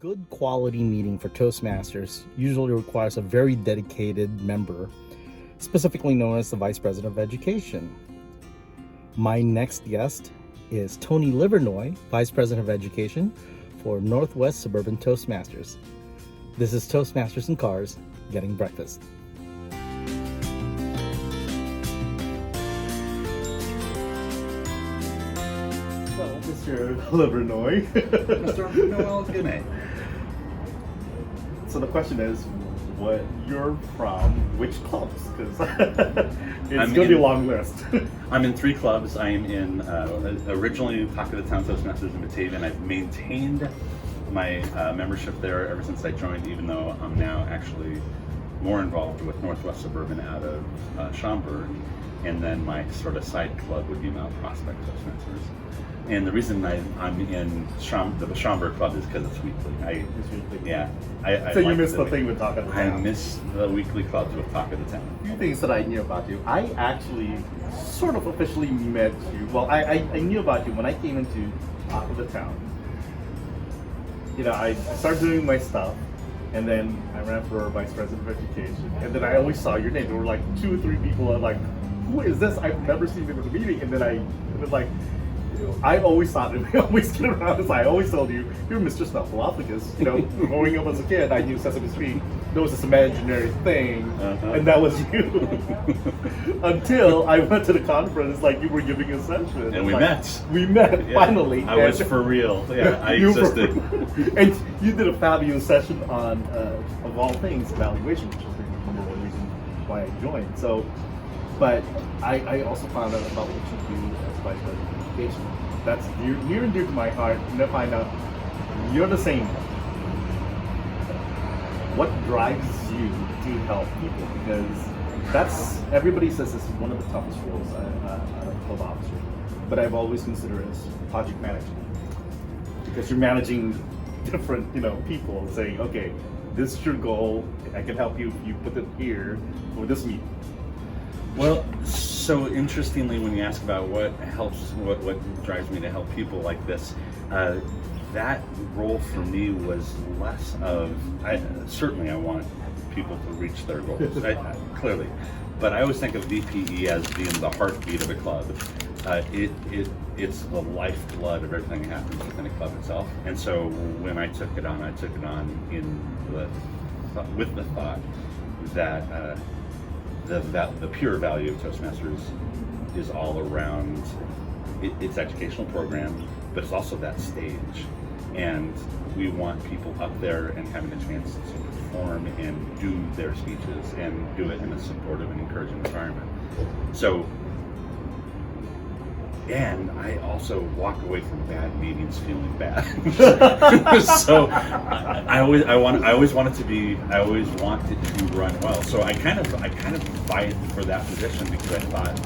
good quality meeting for Toastmasters usually requires a very dedicated member, specifically known as the Vice President of Education. My next guest is Tony Livernois, Vice President of Education for Northwest Suburban Toastmasters. This is Toastmasters in Cars, Getting Breakfast. Well, Mr. Livernois. Mr. Noel, good night. So the question is, what you're from, which clubs? Because it's going to be a long list. I'm in 3 clubs. I am in originally Talk of the Town Toastmasters in Batavia, and I've maintained my membership there ever since I joined, even though I'm now actually more involved with Northwest Suburban out of Schaumburg. And then my sort of side club would be Mount Prospect Toastmasters. And the reason I'm in the Schaumburg club is because it's weekly. It's weekly. Yeah. So you missed the thing with Talk of the Town. I miss the weekly clubs with Talk of the Town. A few things that I knew about you. I actually sort of officially met you. Well, I knew about you when I came into Talk of the Town. You know, I started doing my stuff, and then I ran for Vice President of Education. And then I always saw your name. There were like 2 or 3 people. I'm like, who is this? I've never seen them at a meeting. And then I always thought, and I always get around this, I always told you, you're Mr. Snuffleapagus. You know, growing up as a kid, I knew Sesame Street, there was this imaginary thing, and that was you. Until I went to the conference, like you were giving a session. And we like, met. We met, Yeah. finally. I was for real. Yeah, I You were- existed. And you did a fabulous session on, of all things, evaluation, which is the number one reason why I joined. So, but I also found out about what you do as Vice President of Education. That's near and dear to my heart. And I find out you're the same. What drives you to help people? Because that's, everybody says this is one of the toughest roles out of club officer. But I've always considered it as project management. Because you're managing different, people, saying, okay, this is your goal. I can help you if you put it here for this meeting. Well, so interestingly, when you ask about what helps, what drives me to help people like this, that role for me was less of, certainly I want people to reach their goals, clearly, but I always think of VPE as being the heartbeat of a club. It's the lifeblood of everything that happens within a club itself. And so when I took it on with the thought that the pure value of Toastmasters is all around its educational program, but it's also that stage. And we want people up there and having a chance to perform and do their speeches and do it in a supportive and encouraging environment. So, and I also walk away from bad meetings feeling bad. So I always want it to run well. So I kind of fight for that position because I thought,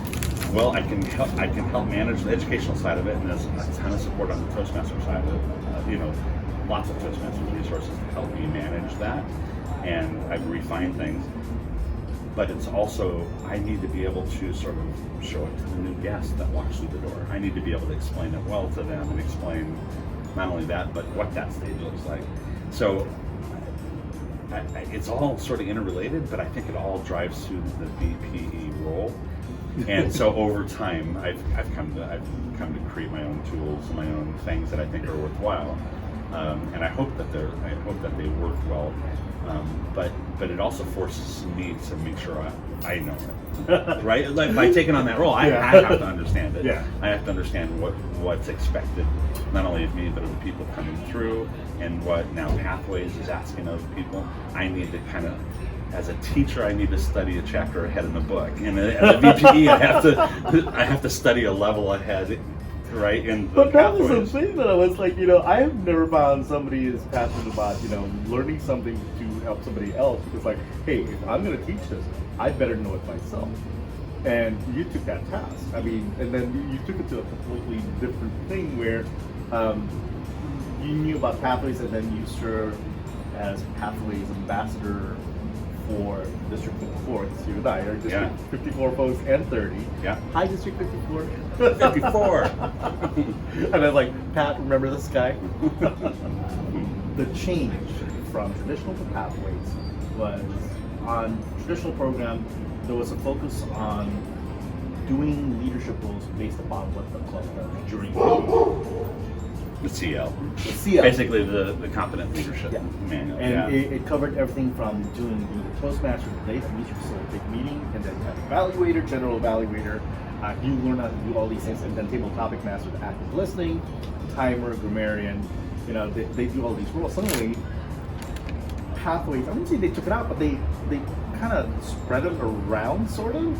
well, I can help manage the educational side of it, and there's a ton of support on the Toastmaster side of it. Lots of Toastmasters resources to help me manage that, and I've refined things. But it's also, I need to be able to sort of show it to the new guest that walks through the door. I need to be able to explain it well to them and explain not only that, but what that stage looks like. So it's all sort of interrelated, but I think it all drives to the VPE role. And so over time, I've come to create my own tools and my own things that I think are worthwhile, and I hope that they work well. But it also forces me to make sure I know it, right? Like by taking on that role, I have to understand it. Yeah. I have to understand what's expected, not only of me, but of the people coming through, and what now Pathways is asking of people. I need to kind of, as a teacher, I need to study a chapter ahead in the book, and as a VPE, I have to study a level ahead. Right, in the but that was Pathways. the thing that I was like, I have never found somebody as passionate about, learning something to help somebody else. Because like, hey, if I'm going to teach this, I better know it myself. And you took that task. I mean, and then you took it to a completely different thing where you knew about Pathways, and then you served as Pathways ambassador for District 54. You and I are District 54 folks and 30. Yeah. Hi, District 54. 54. And I was like, Pat, remember this guy? the change from traditional to pathways was on traditional program, there was a focus on doing leadership roles based upon what the club does during The CL. the CL. Basically the competent leadership Yeah. manual. And Yeah. it covered everything from doing the Toastmaster, the day that meets you facilitate meeting, and then you have evaluator, general evaluator. You learn how to do all these things, and then table topic master, the active listening, timer, grammarian. They do all these roles. Suddenly, pathways. I wouldn't say they took it out, but they kind of spread it around, sort of.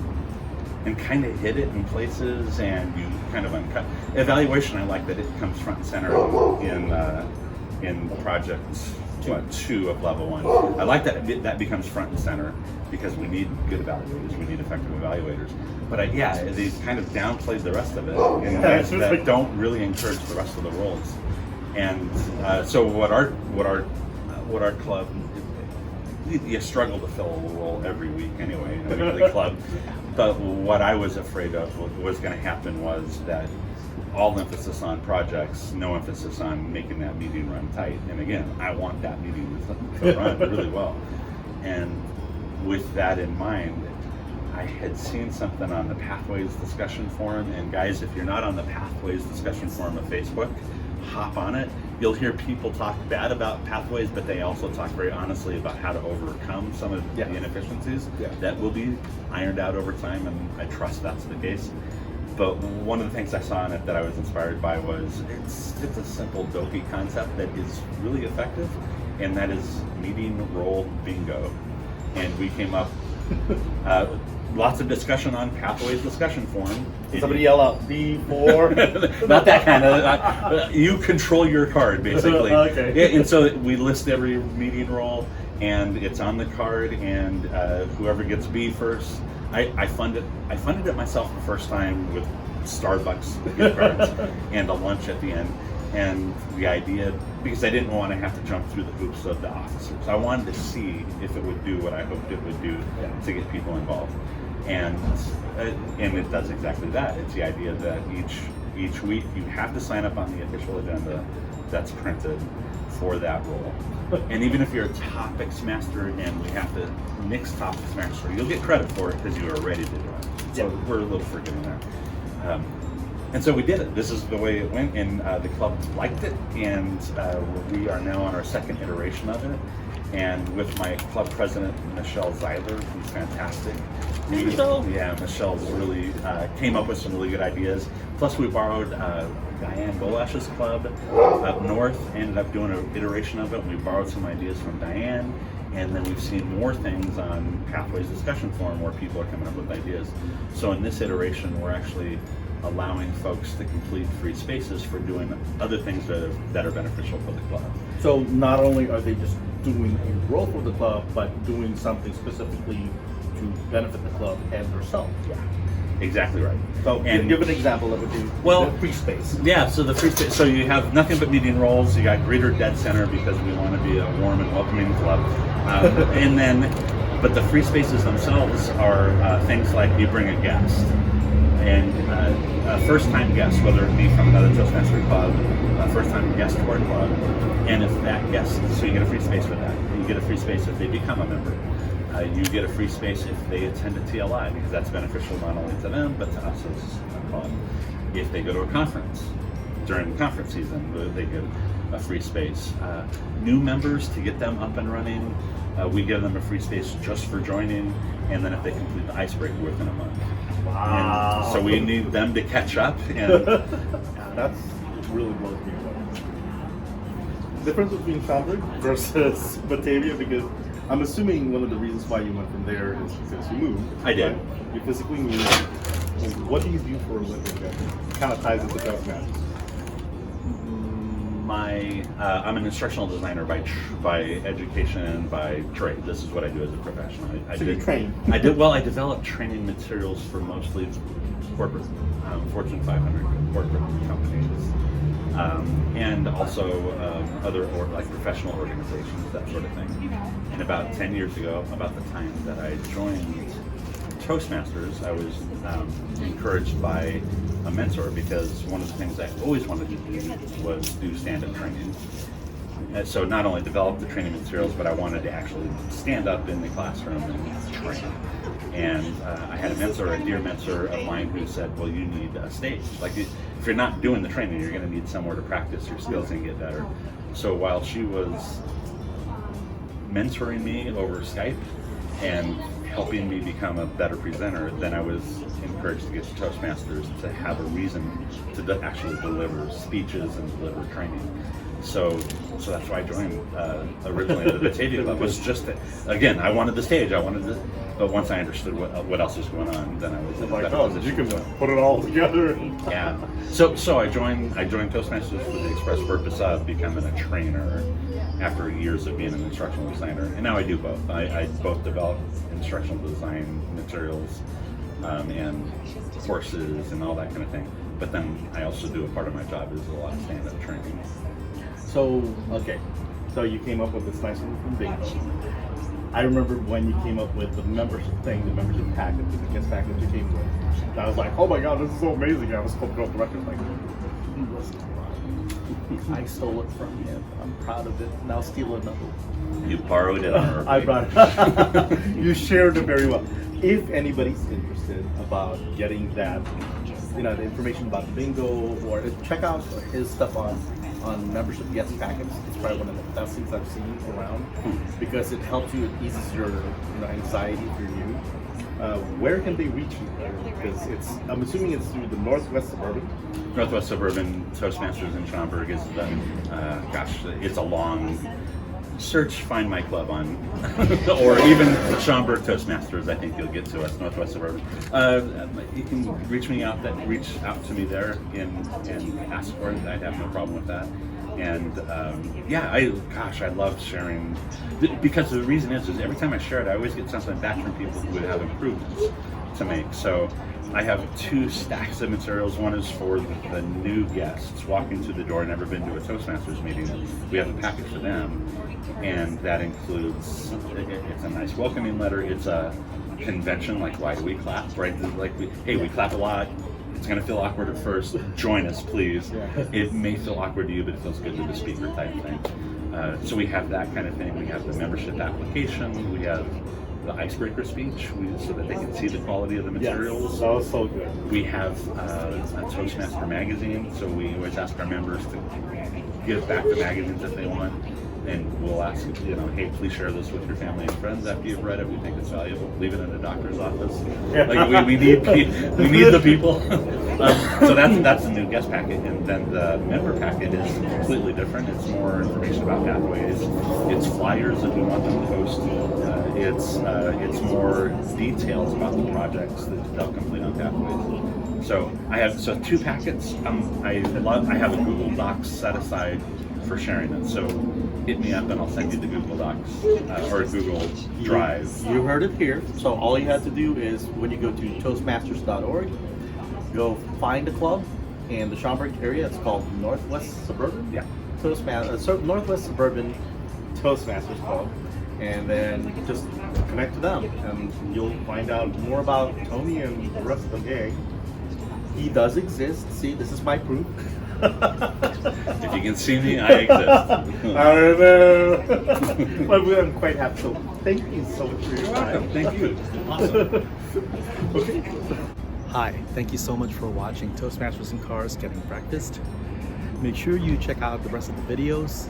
And kind of hit it in places, and you kind of uncut. Evaluation, I like that it comes front and center in project 2 of level 1. I like that becomes front and center because we need good evaluators, we need effective evaluators. But they kind of downplayed the rest of it, and that don't really encourage the rest of the roles. And so what our club, you struggle to fill a role every week anyway in a weekly club. But what I was afraid of was going to happen was that all emphasis on projects, no emphasis on making that meeting run tight. And again, I want that meeting to run really well. And with that in mind, I had seen something on the Pathways discussion forum. And guys, if you're not on the Pathways discussion forum of Facebook, hop on it. You'll hear people talk bad about Pathways, but they also talk very honestly about how to overcome some of the inefficiencies that will be ironed out over time, and I trust that's the case. But one of the things I saw in it that I was inspired by was it's a simple dopey concept that is really effective, and that is meeting role bingo. And we came up lots of discussion on Pathways discussion forum. Somebody yell out B4. Not that kind of. You control your card, basically. Okay. Yeah, and so we list every meeting role, and it's on the card, and whoever gets B first. I funded it myself the first time with Starbucks gift cards and a lunch at the end. And the idea, because I didn't want to have to jump through the hoops of the officers, I wanted to see if it would do what I hoped it would do to get people involved. And it does exactly that. It's the idea that each week you have to sign up on the official agenda that's printed for that role. And even if you're a topics master and we have to mix topics master, you'll get credit for it because you are ready to do it. So we're a little forgiving there. And so we did it. This is the way it went, and the club liked it, and we are now on our second iteration of it. And with my club president, Michelle Zeiler, who's fantastic. Michelle's really came up with some really good ideas. Plus, we borrowed Diane Golash's club up north, ended up doing an iteration of it. We borrowed some ideas from Diane, and then we've seen more things on Pathways discussion forum where people are coming up with ideas. So in this iteration, we're actually allowing folks to complete free spaces for doing other things that are beneficial for the club. So not only are they just doing a role for the club, but doing something specifically to benefit the club and themselves. Yeah, exactly right. So and give an example of the free space. Yeah, so the free space. So you have nothing but meeting roles. You got greeter dead center because we want to be a warm and welcoming club, but the free spaces themselves are things like you bring a guest. And a first-time guest, whether it be from another Toastmaster club, a first-time guest to our club, and if that guest, so you get a free space with that. You get a free space if they become a member. You get a free space if they attend a TLI, because that's beneficial not only to them, but to us as a club. If they go to a conference, during the conference season, they get a free space. New members, to get them up and running, we give them a free space just for joining, and then if they complete the icebreaker within a month. Wow. And so we need them to catch up, and that's really blows me away. Difference between Schaumburg versus Batavia, because I'm assuming one of the reasons why you went from there is because you moved. I did. Right? You physically moved. What do you do for a living that kind of ties into Toastmasters? I'm an instructional designer by education and by trade. This is what I do as a professional. You train? I developed training materials for mostly corporate, Fortune 500 corporate companies, and also other like professional organizations, that sort of thing. And about 10 years ago, about the time that I joined Toastmasters, I was encouraged by a mentor, because one of the things I always wanted to do was do stand-up training. so not only develop the training materials, but I wanted to actually stand up in the classroom and train. And I had a dear mentor of mine who said, well, you need a stage. Like, if you're not doing the training, you're going to need somewhere to practice your skills and get better. So while she was mentoring me over Skype and helping me become a better presenter, then I was encouraged to get to Toastmasters to have a reason to actually deliver speeches and deliver training. So that's why I joined originally. The Batavia Club was just, again, I wanted the stage, but once I understood what else was going on, then I was in a better oh, position. you can put it all together. Yeah. So I joined Toastmasters for the express purpose of becoming a trainer after years of being an instructional designer, and now I do both. I both develop instructional design materials and courses and all that kind of thing. But then I also do a part of my job is a lot of stand-up training. So, okay. So you came up with this nice one from Bingo. I remember when you came up with the membership thing, the membership package, the guest package you came with. And I was like, oh my god, this is so amazing. I was hoping off the record, like, he wasn't right. I stole it from him. I'm proud of it. Now steal another. You borrowed it. I brought it. You shared it very well. If anybody's interested about getting that, the information about Bingo, or check out his stuff on membership guest packets. It's probably one of the best things I've seen around because it helps you, it eases your anxiety for you. Where can they reach you? Because I'm assuming it's through the Northwest Suburban. Northwest Suburban Toastmasters in Schaumburg is it's a long search. Find my club on, or even Schaumburg Toastmasters. I think you'll get to us. Northwest Suburban. You can reach out to me there and ask for it. I'd have no problem with that. And I love sharing because the reason is every time I share it, I always get something back from people who would have improvements to make. So I have 2 stacks of materials. One is for the new guests walking through the door, never been to a Toastmasters meeting. We have a package for them, and that includes, it's a nice welcoming letter. It's a convention, like why do we clap, right? Like we clap a lot. It's going to feel awkward at first. Join us, please. Yeah. It may feel awkward to you, but it feels good to the speaker type thing. So we have that kind of thing. We have the membership application. We have the icebreaker speech, so that they can see the quality of the materials. Yes, that was so good. We have a Toastmaster magazine, so we always ask our members to give back the magazines if they want. And we'll ask, hey, please share this with your family and friends after you've read it. We think it's valuable. Leave it in a doctor's office. Like we need the people. So that's the new guest packet, and then the member packet is completely different. It's more information about Pathways. It's flyers if we want them to post. It's more details about the projects that they'll complete on Pathways. So I have 2 packets. I have a Google Docs set aside for sharing it. So hit me up and I'll send you the Google Docs or Google Drive. You heard it here. So all you have to do is when you go to Toastmasters.org, go find a club in the Schaumburg area. It's called Northwest Suburban. Yeah. Northwest Suburban Toastmasters Club. And then just connect to them and you'll find out more about Tony and the rest of the gang. He does exist. See, this is my proof. If you can see me, I exist. I know. But I'm quite happy. So thank you so much for your time. Thank you. Awesome. Okay. Hi, thank you so much for watching Toastmasters in Cars Getting Breakfast. Make sure you check out the rest of the videos.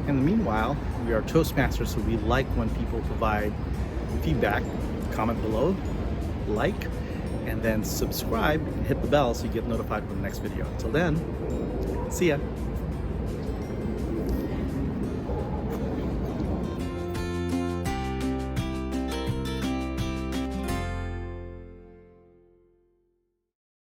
In the meanwhile, we are Toastmasters, so we like when people provide feedback. Comment below, like, and then subscribe and hit the bell so you get notified for the next video. Until then, see ya.